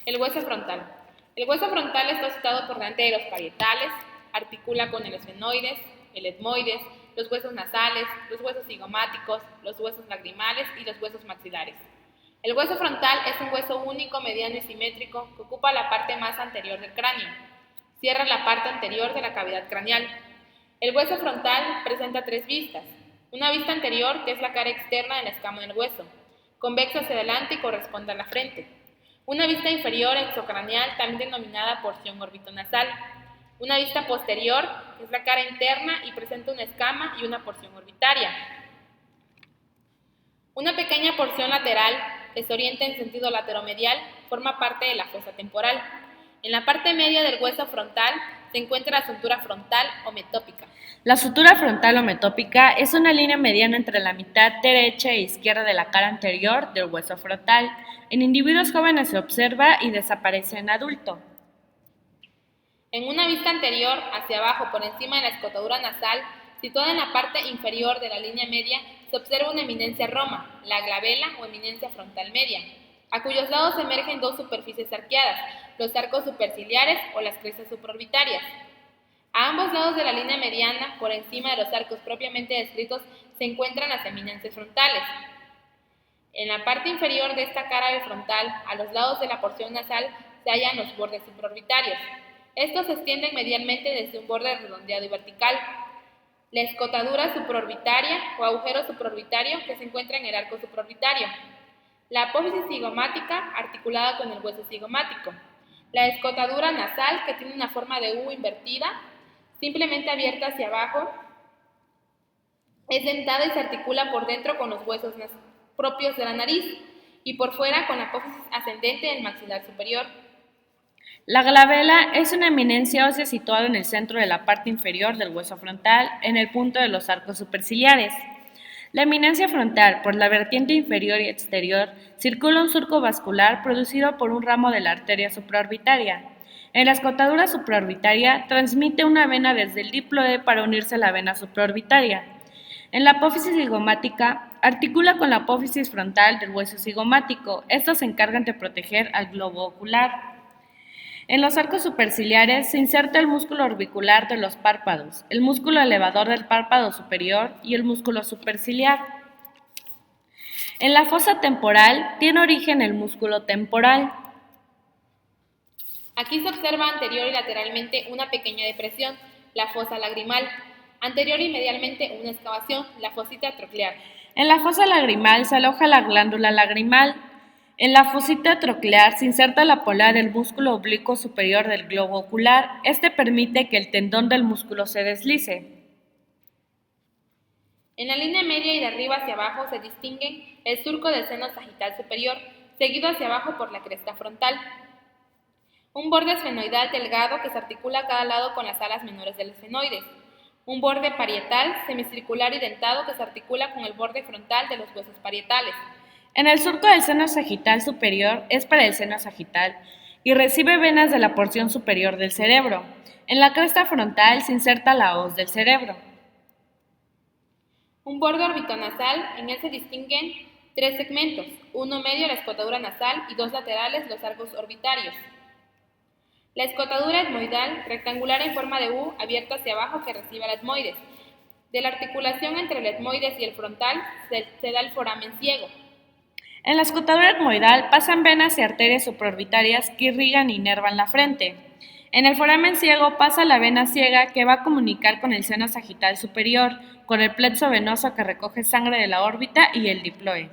El hueso frontal. El hueso frontal está situado por delante de los parietales, articula con el esfenoides, el etmoides, los huesos nasales, los huesos cigomáticos, los huesos lagrimales y los huesos maxilares. El hueso frontal es un hueso único, mediano y simétrico que ocupa la parte más anterior del cráneo. Cierra la parte anterior de la cavidad craneal. El hueso frontal presenta tres vistas. Una vista anterior, que es la cara externa de la escama del hueso, convexa hacia adelante y corresponde a la frente. Una vista inferior exocraneal, también denominada porción orbitonasal. Una vista posterior, que es la cara interna y presenta una escama y una porción orbitaria. Una pequeña porción lateral, que se orienta en sentido lateromedial, forma parte de la fosa temporal. En la parte media del hueso frontal se encuentra la sutura frontal o metópica. La sutura frontal o metópica es una línea mediana entre la mitad derecha e izquierda de la cara anterior del hueso frontal. En individuos jóvenes se observa y desaparece en adulto. En una vista anterior, hacia abajo, por encima de la escotadura nasal, situada en la parte inferior de la línea media, se observa una eminencia roma, la glabela o eminencia frontal media, a cuyos lados emergen dos superficies arqueadas, los arcos superciliares o las crestas supraorbitarias. A ambos lados de la línea mediana, por encima de los arcos propiamente descritos, se encuentran las eminencias frontales. En la parte inferior de esta cara del frontal, a los lados de la porción nasal, se hallan los bordes supraorbitarios. Estos se extienden medialmente desde un borde redondeado y vertical. La escotadura supraorbitaria o agujero supraorbitario que se encuentra en el arco supraorbitario. La apófisis cigomática articulada con el hueso cigomático. La escotadura nasal que tiene una forma de U invertida, simplemente abierta hacia abajo, es dentada y se articula por dentro con los huesos propios de la nariz y por fuera con la apófisis ascendente del maxilar superior. La glabela es una eminencia ósea situada en el centro de la parte inferior del hueso frontal, en el punto de los arcos superciliares. La eminencia frontal, por la vertiente inferior y exterior, circula un surco vascular producido por un ramo de la arteria supraorbitaria. En la escotadura supraorbitaria transmite una vena desde el diploide para unirse a la vena supraorbitaria. En la apófisis cigomática, articula con la apófisis frontal del hueso cigomático. Estos se encargan de proteger al globo ocular. En los arcos superciliares se inserta el músculo orbicular de los párpados, el músculo elevador del párpado superior y el músculo superciliar. En la fosa temporal tiene origen el músculo temporal. Aquí se observa anterior y lateralmente una pequeña depresión, la fosa lagrimal. Anterior y medialmente una excavación, la fosita troclear. En la fosa lagrimal se aloja la glándula lagrimal. En la fosita troclear se inserta la polea del músculo oblicuo superior del globo ocular. Este permite que el tendón del músculo se deslice. En la línea media y de arriba hacia abajo se distinguen el surco del seno sagital superior, seguido hacia abajo por la cresta frontal. Un borde esfenoidal delgado que se articula a cada lado con las alas menores del esfenoides. Un borde parietal semicircular y dentado que se articula con el borde frontal de los huesos parietales. En el surco del seno sagital superior es para el seno sagital y recibe venas de la porción superior del cerebro. En la cresta frontal se inserta la hoz del cerebro. Un borde orbitonasal, en él se distinguen tres segmentos, uno medio la escotadura nasal y dos laterales los arcos orbitarios. La escotadura etmoidal, rectangular en forma de U, abierta hacia abajo que recibe el etmoides. De la articulación entre el etmoides y el frontal se da el foramen ciego. En la escotadura etmoidal pasan venas y arterias supraorbitarias que irrigan e inervan la frente. En el foramen ciego pasa la vena ciega que va a comunicar con el seno sagital superior, con el plexo venoso que recoge sangre de la órbita y el diploe.